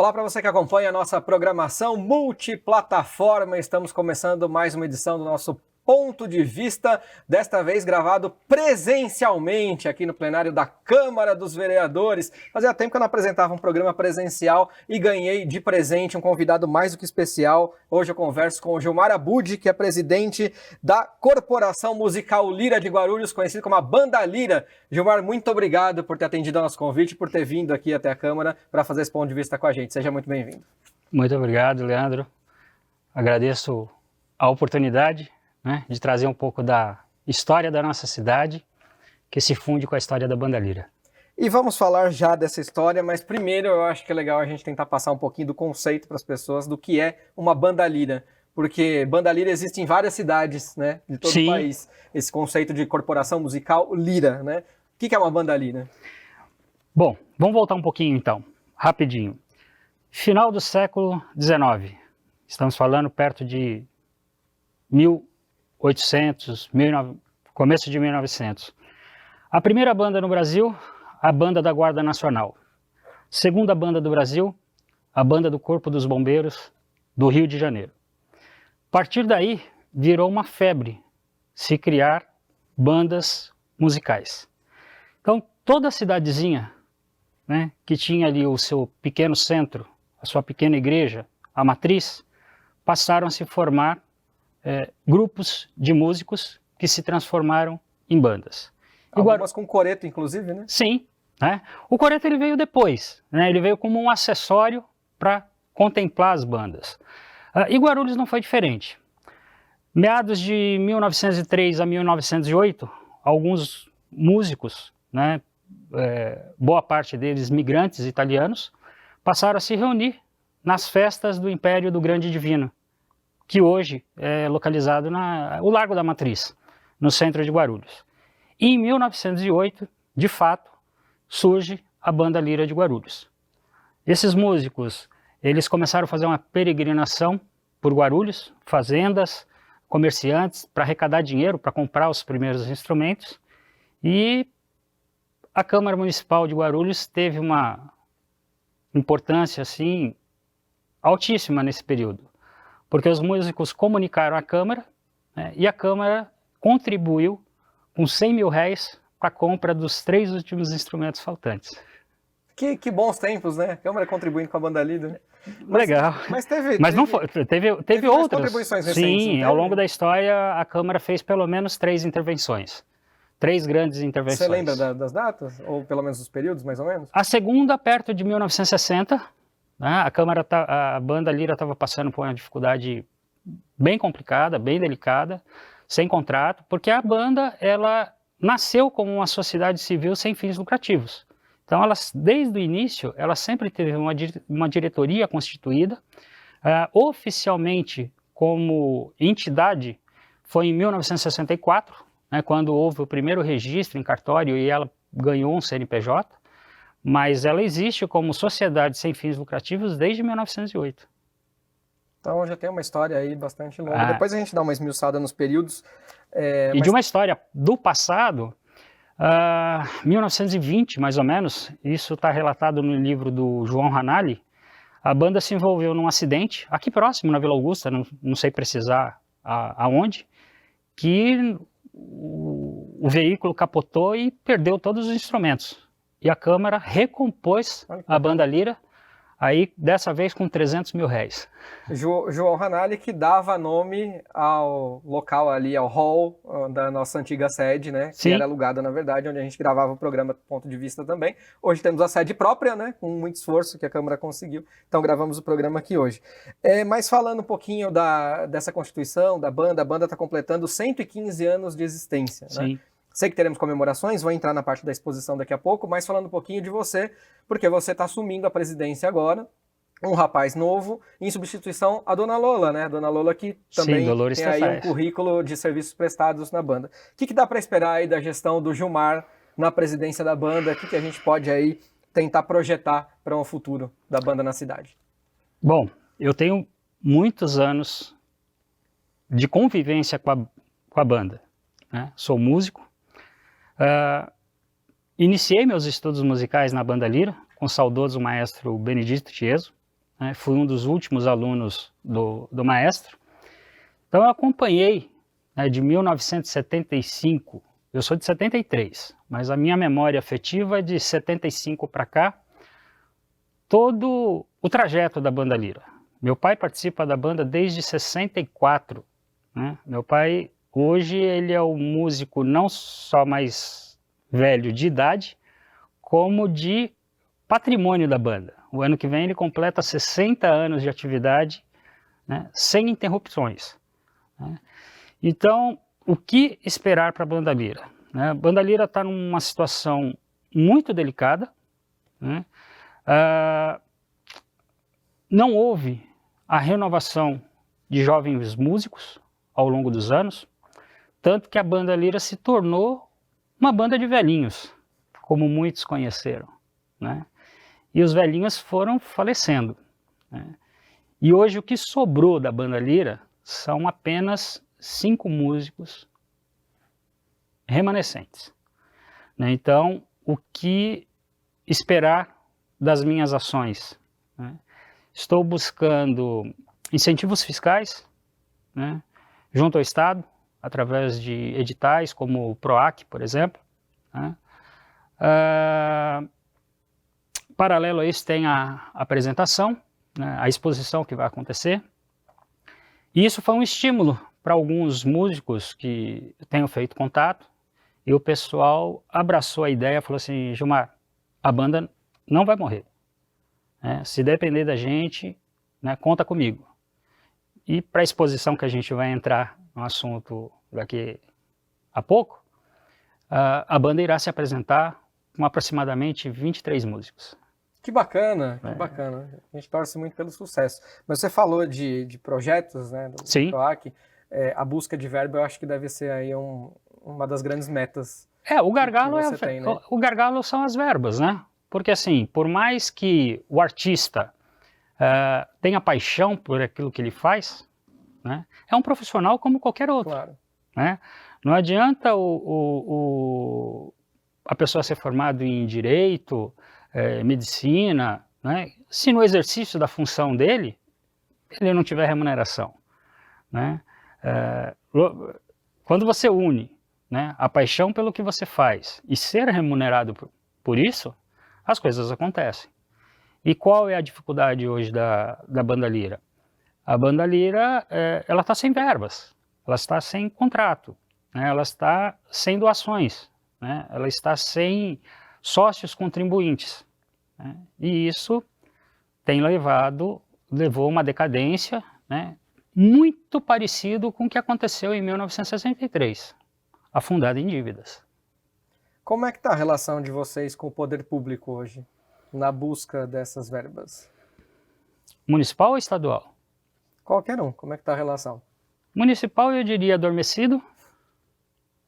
Olá para você que acompanha a nossa programação multiplataforma. Estamos começando mais uma edição do nosso Ponto de Vista, desta vez gravado presencialmente aqui no plenário da Câmara dos Vereadores. Fazia tempo que eu não apresentava um programa presencial e ganhei de presente um convidado mais do que especial. Hoje eu converso com o Gilmar Abud, que é presidente da Corporação Musical Lira de Guarulhos, conhecido como a Banda Lira. Gilmar, muito obrigado por ter atendido ao nosso convite, por ter vindo aqui até a Câmara para fazer esse ponto de vista com a gente. Seja muito bem-vindo. Muito obrigado, Leandro. Agradeço a oportunidade, de trazer um pouco da história da nossa cidade, que se funde com a história da Banda Lira. E vamos falar já dessa história, mas primeiro eu acho que é legal a gente tentar passar um pouquinho do conceito para as pessoas do que é uma Banda Lira, porque Banda Lira existe em várias cidades, de todo o país, esse conceito de corporação musical Lira, O que é uma Banda Lira? Bom, vamos voltar um pouquinho então, rapidinho. Final do século XIX, estamos falando perto de 1800, começo de 1900. A primeira banda no Brasil, a Banda da Guarda Nacional. Segunda banda do Brasil, a Banda do Corpo dos Bombeiros do Rio de Janeiro. A partir daí, virou uma febre se criar bandas musicais. Então, toda cidadezinha, que tinha ali o seu pequeno centro, a sua pequena igreja, a matriz, passaram a se formar grupos de músicos que se transformaram em bandas. Algumas com coreto, inclusive, Sim. O coreto ele veio depois, ele veio como um acessório para contemplar as bandas. E Guarulhos não foi diferente. Meados de 1903 a 1908, alguns músicos, boa parte deles migrantes italianos, passaram a se reunir nas festas do Império do Grande Divino, que hoje é localizado no Largo da Matriz, no centro de Guarulhos. E em 1908, de fato, surge a Banda Lira de Guarulhos. Esses músicos, eles começaram a fazer uma peregrinação por Guarulhos, fazendas, comerciantes, para arrecadar dinheiro, para comprar os primeiros instrumentos, e a Câmara Municipal de Guarulhos teve uma importância assim altíssima nesse período, porque os músicos comunicaram à Câmara, e a Câmara contribuiu com R$100 mil para a compra dos 3 últimos instrumentos faltantes. Que bons tempos, A Câmara contribuindo com a Banda Lira. Legal. Mas não foi, teve outras. Contribuições recentes. Sim, ao longo da história a Câmara fez pelo menos 3 intervenções. 3 grandes intervenções. Você lembra das datas? Ou pelo menos dos períodos, mais ou menos? A segunda, perto de 1960, a Banda Lira estava passando por uma dificuldade bem complicada, bem delicada, sem contrato, porque a banda ela nasceu como uma sociedade civil sem fins lucrativos. Então, desde o início, ela sempre teve uma diretoria constituída, oficialmente como entidade, foi em 1964, quando houve o primeiro registro em cartório e ela ganhou um CNPJ, mas ela existe como sociedade sem fins lucrativos desde 1908. Então já tem uma história aí bastante longa. Depois a gente dá uma esmiuçada nos períodos. De uma história do passado, 1920 mais ou menos, isso está relatado no livro do João Ranalli, a banda se envolveu num acidente, aqui próximo na Vila Augusta, não sei precisar aonde, que o veículo capotou e perdeu todos os instrumentos. E a Câmara recompôs a Banda Lira, aí dessa vez com R$300 mil. João Ranalli, que dava nome ao local ali, ao hall da nossa antiga sede, que era alugada na verdade, onde a gente gravava o programa Ponto de Vista também. Hoje temos a sede própria, com muito esforço que a Câmara conseguiu, então gravamos o programa aqui hoje. Mas falando um pouquinho dessa constituição da banda, a banda está completando 115 anos de existência, Sim. Sei que teremos comemorações, vou entrar na parte da exposição daqui a pouco, mas falando um pouquinho de você, porque você está assumindo a presidência agora, um rapaz novo, em substituição à Dona Lola, A Dona Lola que também tem aí um currículo de serviços prestados na banda. O que dá para esperar aí da gestão do Gilmar na presidência da banda? O que a gente pode aí tentar projetar para um futuro da banda na cidade? Bom, eu tenho muitos anos de convivência com a banda, Sou músico. Iniciei meus estudos musicais na Banda Lira, com o saudoso maestro Benedito Tieso, né? Fui um dos últimos alunos do maestro. Então eu acompanhei, né, de 1975, eu sou de 73, mas a minha memória afetiva é de 75 para cá, todo o trajeto da Banda Lira. Meu pai participa da banda desde 64, né? Meu pai, hoje, ele é o músico não só mais velho de idade, como de patrimônio da banda. O ano que vem ele completa 60 anos de atividade, né, sem interrupções, né? Então, o que esperar para a Banda Lira, né? A Banda Lira está numa situação muito delicada, né? Não houve a renovação de jovens músicos ao longo dos anos, tanto que a Banda Lira se tornou uma banda de velhinhos, como muitos conheceram, né? E os velhinhos foram falecendo, né? E hoje o que sobrou da Banda Lira são apenas 5 músicos remanescentes, né? Então, o que esperar das minhas ações, né? Estou buscando incentivos fiscais, né, junto ao Estado, através de editais como o PROAC, por exemplo, né? Paralelo a isso tem a apresentação, né, a exposição que vai acontecer. E isso foi um estímulo para alguns músicos que tenham feito contato, e o pessoal abraçou a ideia, falou assim: Gilmar, a banda não vai morrer, né? Se depender da gente, né, conta comigo. E para a exposição que a gente vai entrar no assunto daqui a pouco, a banda irá se apresentar com aproximadamente 23 músicos. Que bacana, que bacana. A gente torce muito pelo sucesso. Mas você falou de projetos, né, do Sim. PROAC. A busca de verba eu acho que deve ser aí uma das grandes metas. O gargalo, que você tem, né? o gargalo são as verbas, né? Porque assim, por mais que o artista tenha paixão por aquilo que ele faz, né, é um profissional como qualquer outro. Claro. Né? Não adianta a pessoa ser formada em direito, medicina, né, se no exercício da função dele, ele não tiver remuneração, né? Quando você une, né, a paixão pelo que você faz e ser remunerado por isso, as coisas acontecem. E qual é a dificuldade hoje da Banda Lira? A Banda Lira, ela está sem verbas, ela está sem contrato, né, ela está sem doações, né, ela está sem sócios contribuintes, né, e isso tem levou uma decadência, né, muito parecido com o que aconteceu em 1963, afundada em dívidas. Como é que está a relação de vocês com o poder público hoje, na busca dessas verbas? Municipal ou estadual? Qualquer um, como é que está a relação? Municipal, eu diria adormecido,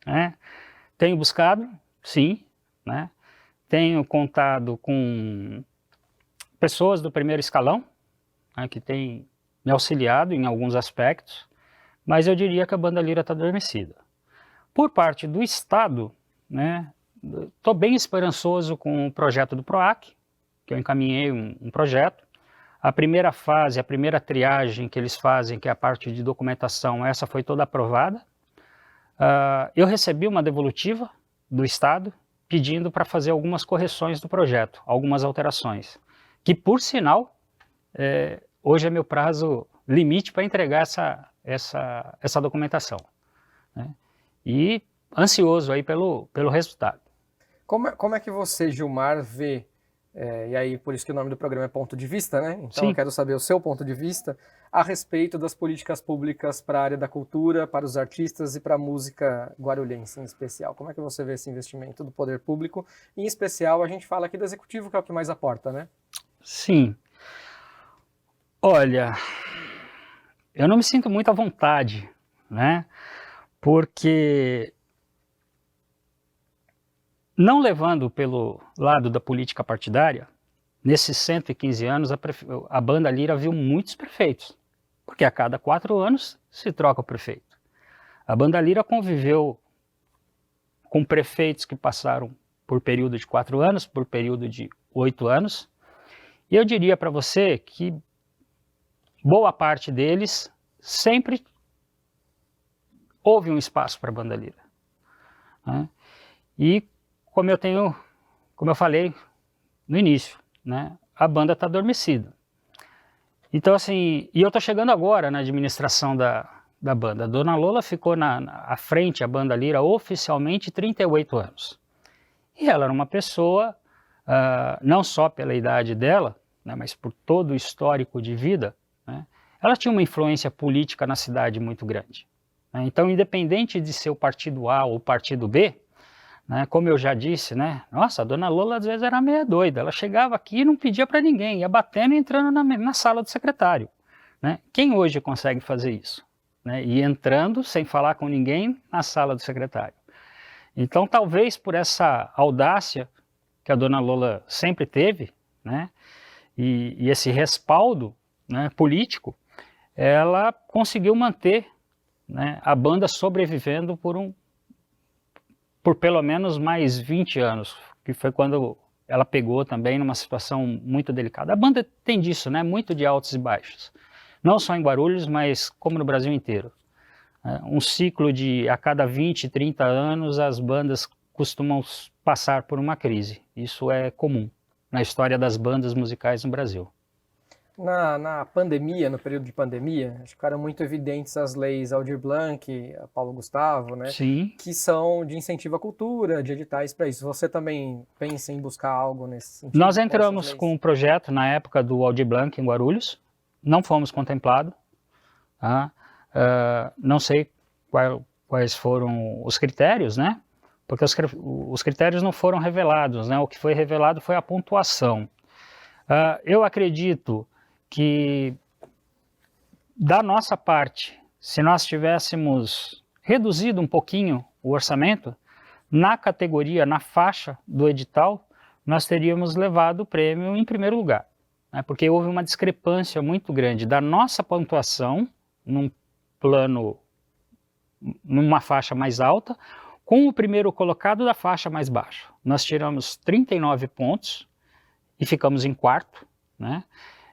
né? Tenho buscado, sim, né? Tenho contado com pessoas do primeiro escalão, né, que têm me auxiliado em alguns aspectos, mas eu diria que a Banda Lira está adormecida. Por parte do Estado, né, estou bem esperançoso com o projeto do PROAC, que eu encaminhei um projeto. A primeira fase, a primeira triagem que eles fazem, que é a parte de documentação, essa foi toda aprovada. Eu recebi uma devolutiva do Estado pedindo para fazer algumas correções do projeto, algumas alterações, que por sinal, hoje é meu prazo limite para entregar essa documentação, né? E ansioso aí pelo resultado. Como é que você, Gilmar, vê, e aí por isso que o nome do programa é Ponto de Vista, né? Então Sim. eu quero saber o seu ponto de vista a respeito das políticas públicas para a área da cultura, para os artistas e para a música guarulhense em especial. Como é que você vê esse investimento do poder público? Em especial, a gente fala aqui do executivo, que é o que mais aporta, né? Sim. Olha, eu não me sinto muito à vontade, né? Porque, não levando pelo lado da política partidária, nesses 115 anos a Banda Lira viu muitos prefeitos, porque a cada 4 anos se troca o prefeito. A Banda Lira conviveu com prefeitos que passaram por período de 4 anos, por período de 8 anos, e eu diria para você que boa parte deles sempre houve um espaço para a banda lira, né? E como eu falei no início, né, a banda está adormecida. Então assim, e eu estou chegando agora na administração da banda. A Dona Lola ficou à frente, a banda lira, oficialmente 38 anos. E ela era uma pessoa, não só pela idade dela, né, mas por todo o histórico de vida, né, ela tinha uma influência política na cidade muito grande, né? Então, independente de ser o partido A ou o partido B, né, como eu já disse, né, nossa, a Dona Lola às vezes era meia doida, ela chegava aqui e não pedia para ninguém, ia batendo e entrando na sala do secretário, né? Quem hoje consegue fazer isso, né? E entrando sem falar com ninguém na sala do secretário. Então, talvez por essa audácia que a Dona Lola sempre teve, né, e esse respaldo, né, político, ela conseguiu manter, né, a banda sobrevivendo por pelo menos mais 20 anos, que foi quando ela pegou também numa situação muito delicada. A banda tem disso, né, muito de altos e baixos, não só em Guarulhos, mas como no Brasil inteiro. Um ciclo de a cada 20, 30 anos as bandas costumam passar por uma crise. Isso é comum na história das bandas musicais no Brasil. Na pandemia, no período de pandemia, acho que ficaram muito evidentes as leis Aldir Blanc, Paulo Gustavo, né? Sim. Que são de incentivo à cultura, de editais para isso. Você também pensa em buscar algo nesse sentido? Nós entramos com um projeto na época do Aldir Blanc em Guarulhos, não fomos contemplados, tá? Não sei quais foram os critérios, né? Porque os critérios não foram revelados, né? O que foi revelado foi a pontuação. Eu acredito que, da nossa parte, se nós tivéssemos reduzido um pouquinho o orçamento, na categoria, na faixa do edital, nós teríamos levado o prêmio em primeiro lugar, né? Porque houve uma discrepância muito grande da nossa pontuação, numa faixa mais alta, com o primeiro colocado da faixa mais baixa. Nós tiramos 39 pontos e ficamos em quarto, né?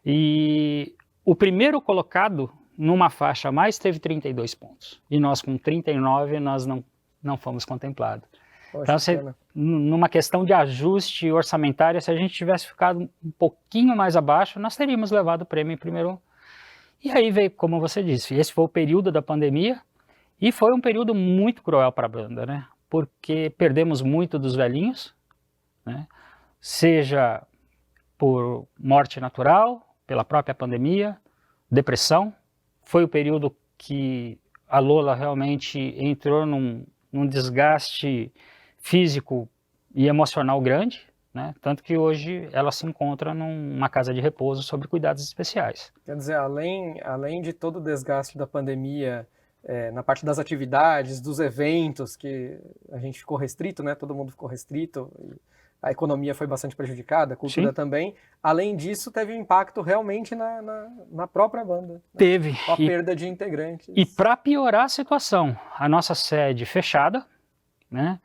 E o primeiro colocado numa faixa a mais teve 32 pontos. E nós com 39 nós não fomos contemplados. Poxa, então, numa questão de ajuste orçamentário, se a gente tivesse ficado um pouquinho mais abaixo, nós teríamos levado o prêmio em primeiro. E aí veio, como você disse, esse foi o período da pandemia e foi um período muito cruel para a banda, né? Porque perdemos muito dos velhinhos, né? Seja por morte natural, pela própria pandemia, depressão. Foi o período que a Lola realmente entrou num desgaste físico e emocional grande, né? Tanto que hoje ela se encontra numa casa de repouso sob cuidados especiais. Quer dizer, além de todo o desgaste da pandemia, na parte das atividades, dos eventos, que a gente ficou restrito, né? Todo mundo ficou restrito, a economia foi bastante prejudicada, a cultura Sim. também. Além disso, teve um impacto realmente na própria banda. Teve. Com a perda de integrantes. E para piorar a situação, a nossa sede fechada, né?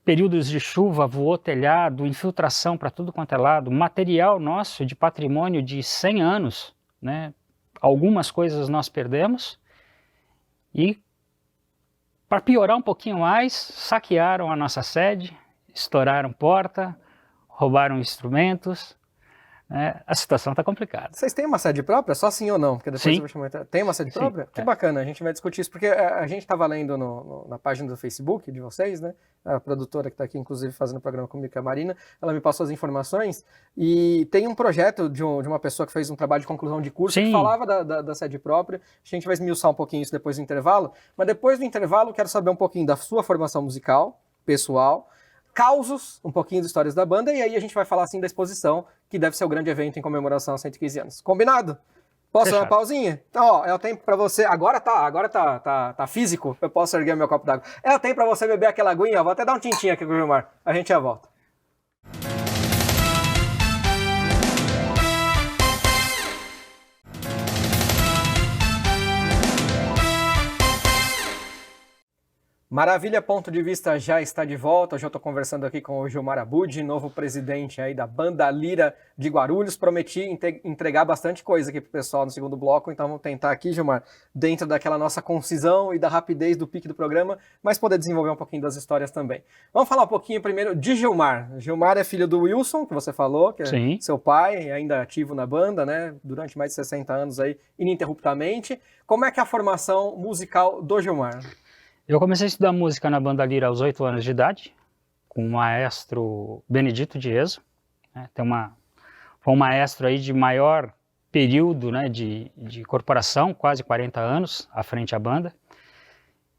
Períodos de chuva, voou telhado, infiltração para tudo quanto é lado, material nosso de patrimônio de 100 anos, né? Algumas coisas nós perdemos e, para piorar um pouquinho mais, saquearam a nossa sede, estouraram porta, roubaram instrumentos, né? A situação está complicada. Vocês têm uma sede própria? Só sim ou não? Porque depois sim. eu vou chamar... Tem uma sede própria? Que bacana, a gente vai discutir isso, porque a gente estava lendo na página do Facebook de vocês, né? A produtora que está aqui, inclusive, fazendo o programa comigo, que é a Marina, ela me passou as informações, e tem um projeto de uma pessoa que fez um trabalho de conclusão de curso, sim. que falava da sede própria. A gente vai esmiuçar um pouquinho isso depois do intervalo, mas depois do intervalo eu quero saber um pouquinho da sua formação musical, pessoal, causos, um pouquinho de histórias da banda, e aí a gente vai falar assim da exposição, que deve ser o grande evento em comemoração aos 115 anos. Combinado? Posso dar uma pausinha? Então, ó, é o tempo pra você... Agora tá físico, eu posso erguer meu copo d'água. É o tempo pra você beber aquela aguinha, ó, vou até dar um tintinho aqui com o Gilmar. A gente já volta. Maravilha, Ponto de Vista já está de volta. Hoje eu estou conversando aqui com o Gilmar Abud, novo presidente aí da Banda Lira de Guarulhos. Prometi entregar bastante coisa aqui para o pessoal no segundo bloco, então vamos tentar aqui, Gilmar, dentro daquela nossa concisão e da rapidez do pique do programa, mas poder desenvolver um pouquinho das histórias também. Vamos falar um pouquinho primeiro de Gilmar. Gilmar é filho do Wilson, que você falou, que é Sim. seu pai, ainda ativo na banda, né? Durante mais de 60 anos aí, ininterruptamente. Como é que é a formação musical do Gilmar? Eu comecei a estudar música na Banda Lira aos 8 anos de idade, com o maestro Benedito Dieso, né? Foi um maestro aí de maior período, né, de corporação, quase 40 anos à frente à banda.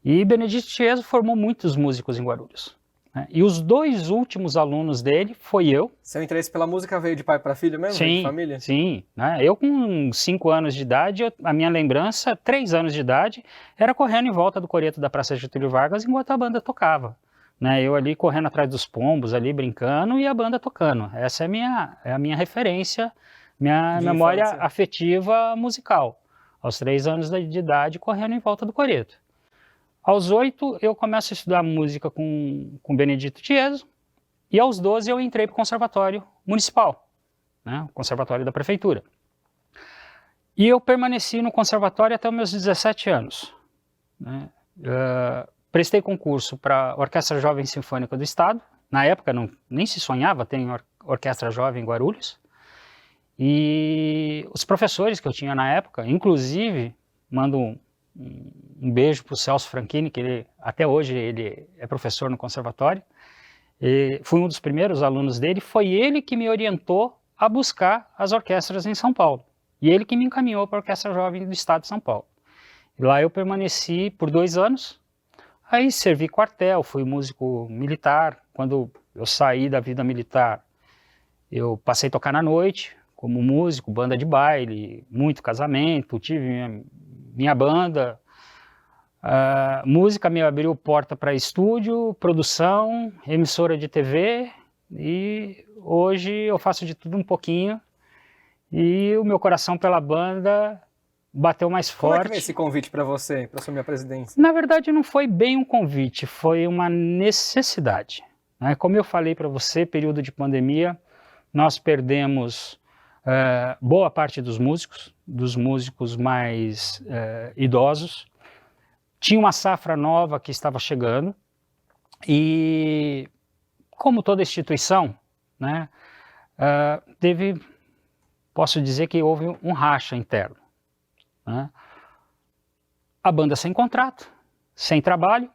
E Benedito Dieso formou muitos músicos em Guarulhos, né? E os 2 últimos alunos dele foi eu. Seu interesse pela música veio de pai para filho mesmo? Sim, de família? sim, né? Eu com 5 anos de idade, a minha lembrança, 3 anos de idade, era correndo em volta do coreto da Praça Getúlio Vargas enquanto a banda tocava, né? Eu ali correndo atrás dos pombos, ali brincando e a banda tocando. Essa é a minha referência, minha memória infância. afetiva musical. Aos 3 anos de idade, correndo em volta do coreto. Aos 8, eu começo a estudar música com Benedito Dieso, e aos 12 eu entrei para o Conservatório Municipal, né, o Conservatório da Prefeitura. E eu permaneci no Conservatório até os meus 17 anos. Né. Prestei concurso para a Orquestra Jovem Sinfônica do Estado. Na época nem se sonhava ter Orquestra Jovem em Guarulhos. E os professores que eu tinha na época, inclusive, mando um beijo para o Celso Franchini, que até hoje ele é professor no Conservatório. Fui um dos primeiros alunos dele, foi ele que me orientou a buscar as orquestras em São Paulo. E ele que me encaminhou para a Orquestra Jovem do Estado de São Paulo. E lá eu permaneci por 2 anos, aí servi quartel, fui músico militar. Quando eu saí da vida militar, eu passei a tocar na noite, como músico, banda de baile, muito casamento, tive minha banda. Música me abriu porta para estúdio, produção, emissora de TV, e hoje eu faço de tudo um pouquinho, e o meu coração pela banda bateu mais Como forte. é que veio esse convite para você, para assumir a presidência? Na verdade não foi bem um convite, foi uma necessidade, né? Como eu falei para você, período de pandemia, nós perdemos boa parte dos músicos mais idosos. Tinha uma safra nova que estava chegando e, como toda instituição, né, posso dizer que houve um racha interno, né? A banda sem contrato, sem trabalho,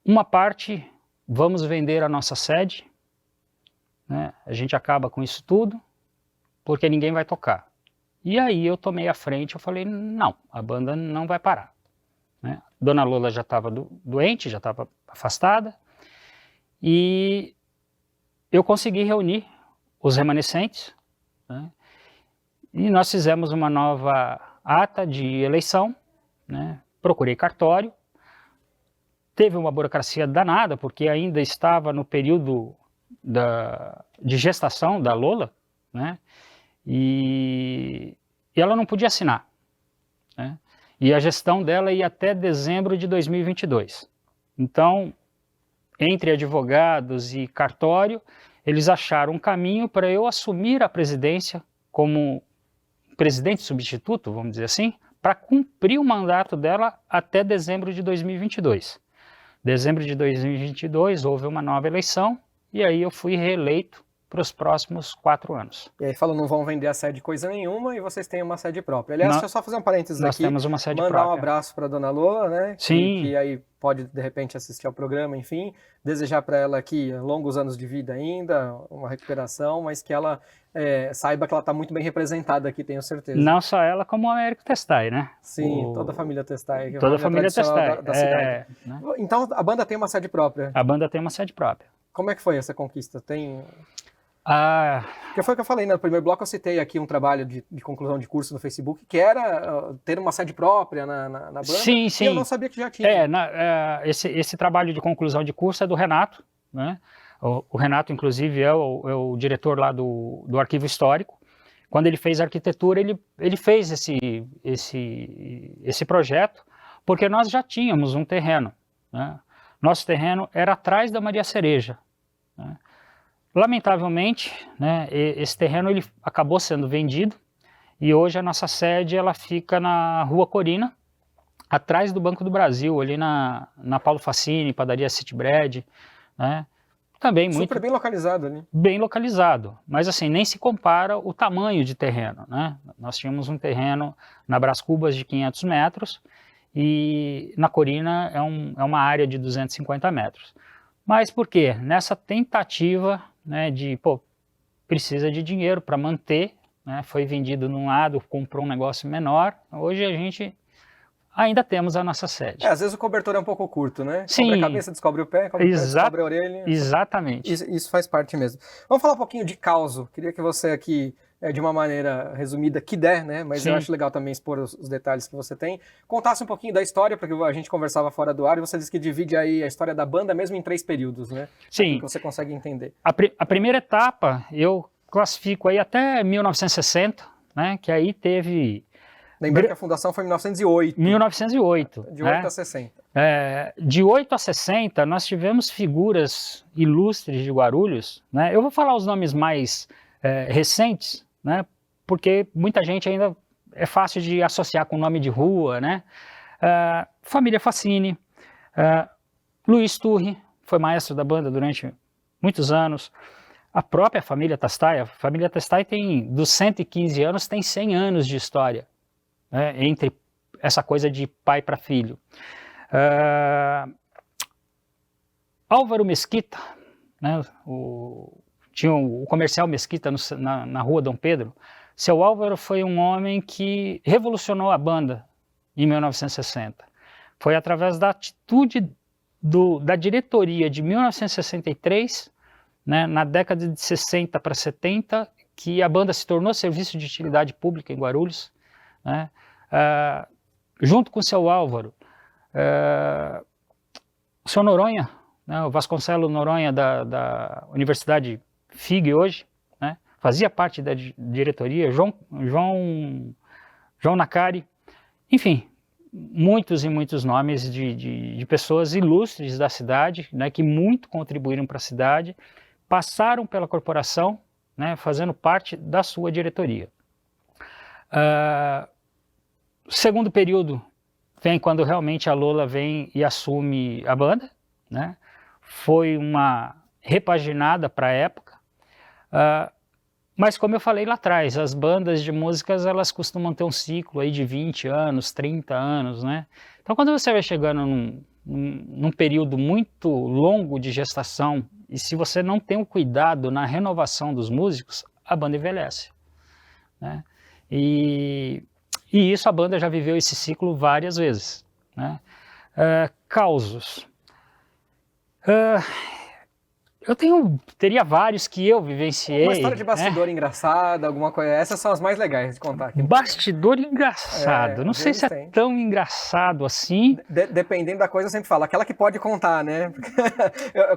uma parte, vamos vender a nossa sede, né? A gente acaba com isso tudo, porque ninguém vai tocar. E aí eu tomei a frente, eu falei, não, a banda não vai parar. Né? Dona Lola já estava doente, já estava afastada, e eu consegui reunir os remanescentes, né? E nós fizemos uma nova ata de eleição, né? Procurei cartório, teve uma burocracia danada, porque ainda estava no período de gestação da Lola, né? E ela não podia assinar, né? E a gestão dela ia até dezembro de 2022. Então, entre advogados e cartório, eles acharam um caminho para eu assumir a presidência como presidente substituto, vamos dizer assim, para cumprir o mandato dela até dezembro de 2022. Dezembro de 2022 houve uma nova eleição e aí eu fui reeleito para os próximos 4 anos. E aí falou, não vão vender a sede coisa nenhuma e vocês têm uma sede própria. Aliás, deixa eu só fazer um parênteses nós aqui. temos uma sede mandar própria. Um abraço para Dona Lola, né? Sim. Que aí pode, de repente, assistir ao programa, enfim. Desejar para ela aqui longos anos de vida ainda, uma recuperação, mas que ela saiba que ela está muito bem representada aqui, tenho certeza. Não só ela, como o Américo Testai, né? Sim, toda a família Testai. Toda a família Testai. Da cidade. Né? Então, a banda tem uma sede própria. A banda tem uma sede própria. Como é que foi essa conquista? Porque foi o que eu falei, né? No primeiro bloco eu citei aqui um trabalho de conclusão de curso no Facebook, que era ter uma sede própria na banda. Sim, sim. E eu não sabia que já tinha. Esse trabalho de conclusão de curso é do Renato, né? O Renato, inclusive, é o diretor lá do Arquivo Histórico. Quando ele fez arquitetura, ele fez esse projeto, porque nós já tínhamos um terreno, né? Nosso terreno era atrás da Maria Cereja, né? Lamentavelmente, né, esse terreno ele acabou sendo vendido e hoje a nossa sede ela fica na Rua Corina, atrás do Banco do Brasil, ali na Paulo Facchini, padaria City Bread, né? Também Super bem localizado ali. Bem localizado, mas assim, nem se compara o tamanho de terreno, né? Nós tínhamos um terreno na Brás Cubas de 500 metros e na Corina é uma área de 250 metros. Mas por quê? Nessa tentativa, né, precisa de dinheiro para manter, né? Foi vendido num lado, comprou um negócio menor, hoje a gente ainda temos a nossa sede. Às vezes o cobertor é um pouco curto, né? Sim. Cobre a cabeça, descobre o pé, descobre a orelha. Exatamente. Isso faz parte mesmo. Vamos falar um pouquinho de causo. Queria que você aqui, de uma maneira resumida, que der, né? Mas Sim. Eu acho legal também expor os detalhes que você tem. Contasse um pouquinho da história, porque a gente conversava fora do ar e você disse que divide aí a história da banda mesmo em 3 períodos, né? Sim. Que você consegue entender. A primeira etapa eu classifico aí até 1960, né? Que aí teve... Lembrando que a fundação foi em 1908. 1908. De 8 a 60. De 8 a 60, nós tivemos figuras ilustres de Guarulhos, né? Eu vou falar os nomes mais recentes, né? Porque muita gente ainda é fácil de associar com o nome de rua, né? Família Facchini, Luiz Turri, foi maestro da banda durante muitos anos. A própria família Tastai, a família Tastai dos 115 anos, tem 100 anos de história. Entre essa coisa de pai para filho. Álvaro Mesquita, né, tinha o comercial Mesquita na rua Dom Pedro. Seu Álvaro foi um homem que revolucionou a banda em 1960. Foi através da atitude da diretoria de 1963, né, na década de 60 para 70, que a banda se tornou serviço de utilidade pública em Guarulhos, né? Junto com o seu Álvaro, o seu Noronha, né, o Vasconcelos Noronha da Universidade FIG hoje, né, fazia parte da diretoria, João Nacari, enfim, muitos e muitos nomes de pessoas ilustres da cidade, né, que muito contribuíram para a cidade, passaram pela corporação, né, fazendo parte da sua diretoria. O segundo período vem quando realmente a Lola vem e assume a banda, né? Foi uma repaginada para a época, mas como eu falei lá atrás, as bandas de músicas elas costumam ter um ciclo aí de 20 anos, 30 anos, né? Então quando você vai chegando num período muito longo de gestação e se você não tem o cuidado na renovação dos músicos, a banda envelhece, né? E isso a banda já viveu esse ciclo várias vezes, né? Causos. Eu teria vários que eu vivenciei. Uma história de bastidor engraçada, alguma coisa. Essas são as mais legais de contar aqui. Bastidor engraçado. Não sei se é tão engraçado assim. Dependendo da coisa, eu sempre falo. Aquela que pode contar, né?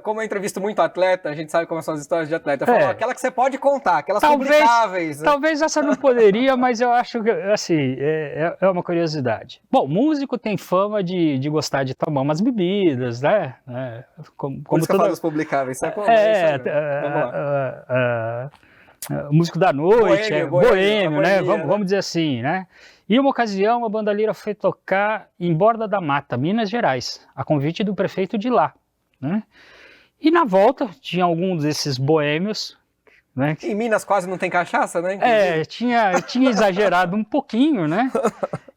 Como eu entrevisto muito atleta, a gente sabe como são as histórias de atleta. Eu falo, aquela que você pode contar, aquelas publicáveis. Né? Talvez essa não poderia, mas eu acho que, assim, é uma curiosidade. Bom, músico tem fama de gostar de tomar umas bebidas, né? Como por isso que eu falo dos publicáveis, sabe? Músico da noite, boêmio, né? Vamos dizer assim, né? E uma ocasião a banda Lira foi tocar em Borda da Mata, Minas Gerais, a convite do prefeito de lá, né? E na volta tinha algum desses boêmios, né? Em Minas quase não tem cachaça, né? Tinha exagerado um pouquinho, né?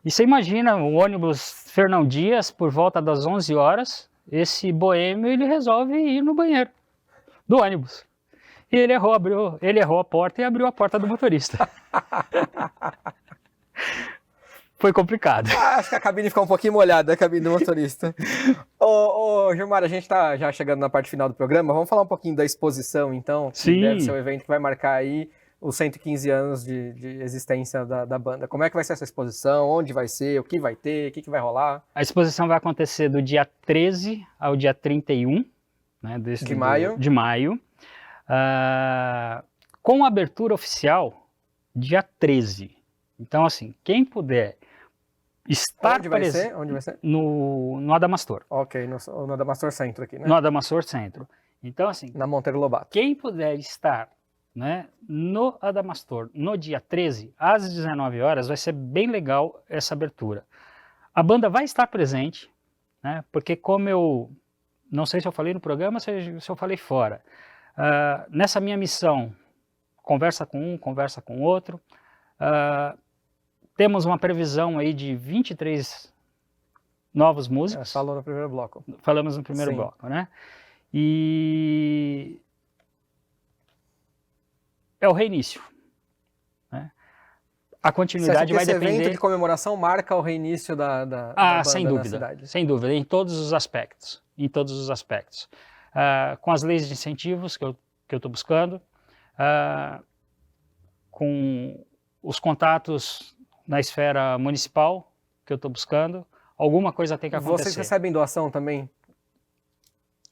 E você imagina o ônibus Fernão Dias por volta das 11 horas, esse boêmio ele resolve ir no banheiro do ônibus. E ele errou a porta e abriu a porta do motorista. Foi complicado. Acho que a cabine ficou um pouquinho molhada, a cabine do motorista. Ô, Gilmar, a gente está já chegando na parte final do programa. Vamos falar um pouquinho da exposição, então. Que Sim. Deve ser o evento que vai marcar aí os 115 anos de existência da banda. Como é que vai ser essa exposição? Onde vai ser? O que vai ter? O que vai rolar? A exposição vai acontecer do dia 13 ao dia 31, né, de maio. Com a abertura oficial, dia 13. Então, assim, quem puder estar Onde vai ser? Onde vai ser? No Adamastor. Ok, no Adamastor Centro aqui, né? No Adamastor Centro. Então, assim, Na Monteiro Lobato. quem puder estar, né, no Adamastor no dia 13, às 19 horas, vai ser bem legal essa abertura. A banda vai estar presente, né, porque como eu, não sei se eu falei no programa, se eu falei fora, nessa minha missão, conversa com um, conversa com outro, temos uma previsão aí de 23 novos músicos. Falou no primeiro bloco. Falamos no primeiro bloco, né? E é o reinício, né? A continuidade vai depender... Esse evento de comemoração marca o reinício da banda sem dúvida, na cidade? Sem dúvida, em todos os aspectos, com as leis de incentivos que eu estou buscando, com os contatos na esfera municipal que eu estou buscando, alguma coisa tem que acontecer. Vocês recebem doação também?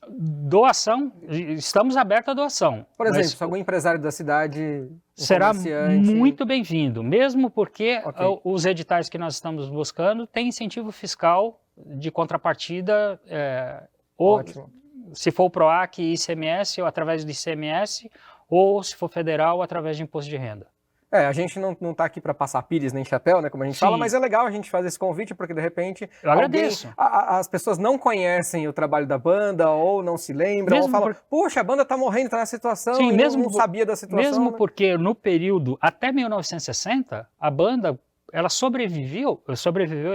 Doação, estamos abertos à doação. Por exemplo, se algum empresário da cidade, será muito bem-vindo, mesmo porque os editais que nós estamos buscando têm incentivo fiscal de contrapartida, ou se for o PROAC e ICMS, ou através do ICMS, ou se for federal, através de imposto de renda. A gente não está aqui para passar pires nem chapéu, né, como a gente fala, mas é legal a gente fazer esse convite, porque de repente as pessoas não conhecem o trabalho da banda, ou não se lembram, ou falam, puxa, a banda está morrendo, está nessa situação, e não sabia da situação. Mesmo né? Porque no período até 1960, a banda ela sobreviveu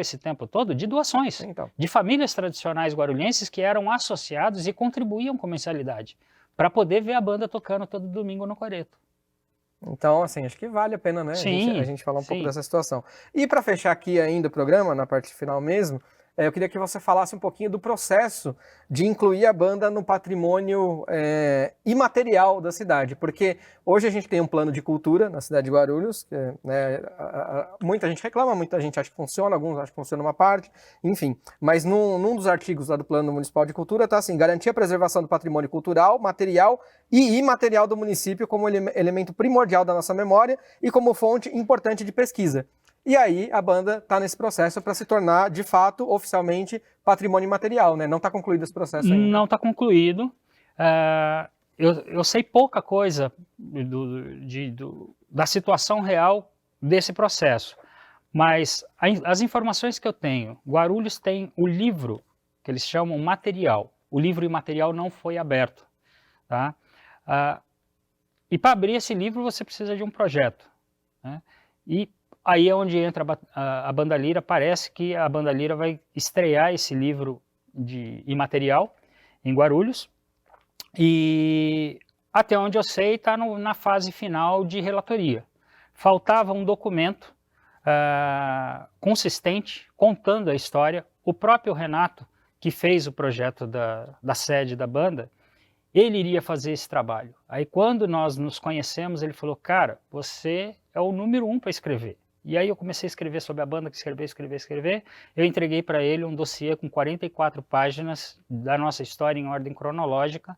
esse tempo todo de doações, de famílias tradicionais guarulhenses que eram associados e contribuíam com mensalidade, para poder ver a banda tocando todo domingo no Coreto. Então, assim, acho que vale a pena, né, sim, a gente falar um pouco dessa situação. E para fechar aqui ainda o programa, na parte final mesmo, eu queria que você falasse um pouquinho do processo de incluir a banda no patrimônio imaterial da cidade, porque hoje a gente tem um plano de cultura na cidade de Guarulhos, né, muita gente reclama, muita gente acha que funciona, alguns acham que funciona uma parte, enfim, mas num dos artigos lá do Plano Municipal de Cultura está assim, garantir a preservação do patrimônio cultural, material e imaterial do município como elemento primordial da nossa memória e como fonte importante de pesquisa. E aí a banda está nesse processo para se tornar, de fato, oficialmente, patrimônio imaterial, né? Não está concluído esse processo ainda. Não está concluído. Eu sei pouca coisa da situação real desse processo, mas as informações que eu tenho, Guarulhos tem o livro, que eles chamam material. O livro imaterial não foi aberto. Tá? E para abrir esse livro você precisa de um projeto. Né? E aí é onde entra a Banda Lira. Parece que a Banda Lira vai estrear esse livro de imaterial em Guarulhos. E até onde eu sei está na fase final de relatoria. Faltava um documento consistente, contando a história. O próprio Renato, que fez o projeto da sede da banda, ele iria fazer esse trabalho. Aí quando nós nos conhecemos, ele falou, cara, você é o número 1 para escrever. E aí eu comecei a escrever sobre a banda, escrever. Eu entreguei para ele um dossiê com 44 páginas da nossa história em ordem cronológica.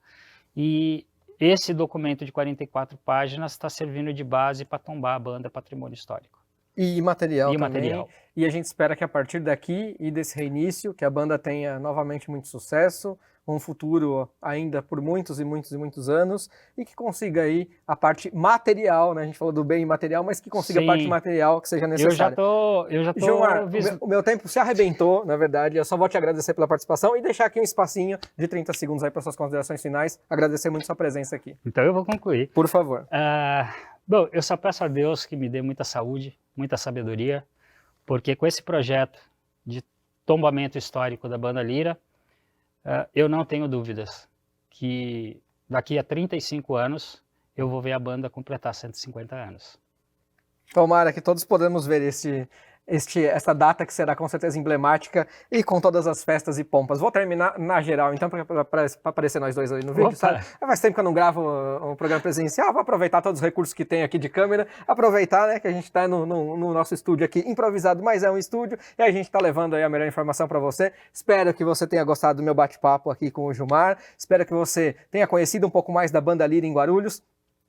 E esse documento de 44 páginas está servindo de base para tombar a banda Patrimônio Histórico. E material também. E a gente espera que a partir daqui e desse reinício, que a banda tenha novamente muito sucesso, um futuro ainda por muitos e muitos e muitos anos, e que consiga aí a parte material, né? A gente falou do bem material, mas que consiga a parte material que seja necessária. Eu já tô... Gilmar, o meu tempo se arrebentou, na verdade. Eu só vou te agradecer pela participação e deixar aqui um espacinho de 30 segundos aí para suas considerações finais. Agradecer muito sua presença aqui. Então eu vou concluir. Por favor. Bom, eu só peço a Deus que me dê muita saúde, muita sabedoria, porque com esse projeto de tombamento histórico da Banda Lira, eu não tenho dúvidas que daqui a 35 anos eu vou ver a banda completar 150 anos. Tomara que todos podemos ver essa data que será com certeza emblemática e com todas as festas e pompas. Vou terminar na geral, então, para aparecer nós dois ali no vídeo, sabe? Faz tempo que eu não gravo um programa presencial, vou aproveitar todos os recursos que tem aqui de câmera, aproveitar, né, que a gente está no nosso estúdio aqui improvisado, mas é um estúdio, e a gente está levando aí a melhor informação para você. Espero que você tenha gostado do meu bate-papo aqui com o Gilmar, espero que você tenha conhecido um pouco mais da Banda Lira em Guarulhos.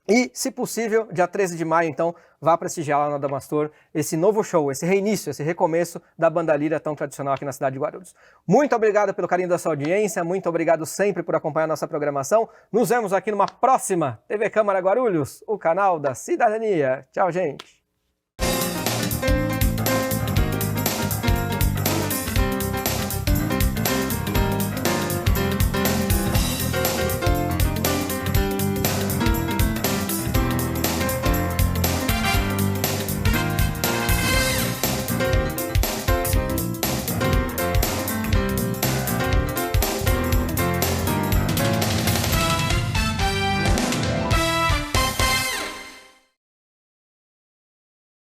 E, se possível, dia 13 de maio, então, vá prestigiar lá no Adamastor esse novo show, esse reinício, esse recomeço da banda lira tão tradicional aqui na cidade de Guarulhos. Muito obrigado pelo carinho da sua audiência, muito obrigado sempre por acompanhar a nossa programação. Nos vemos aqui numa próxima TV Câmara Guarulhos, o canal da cidadania. Tchau, gente!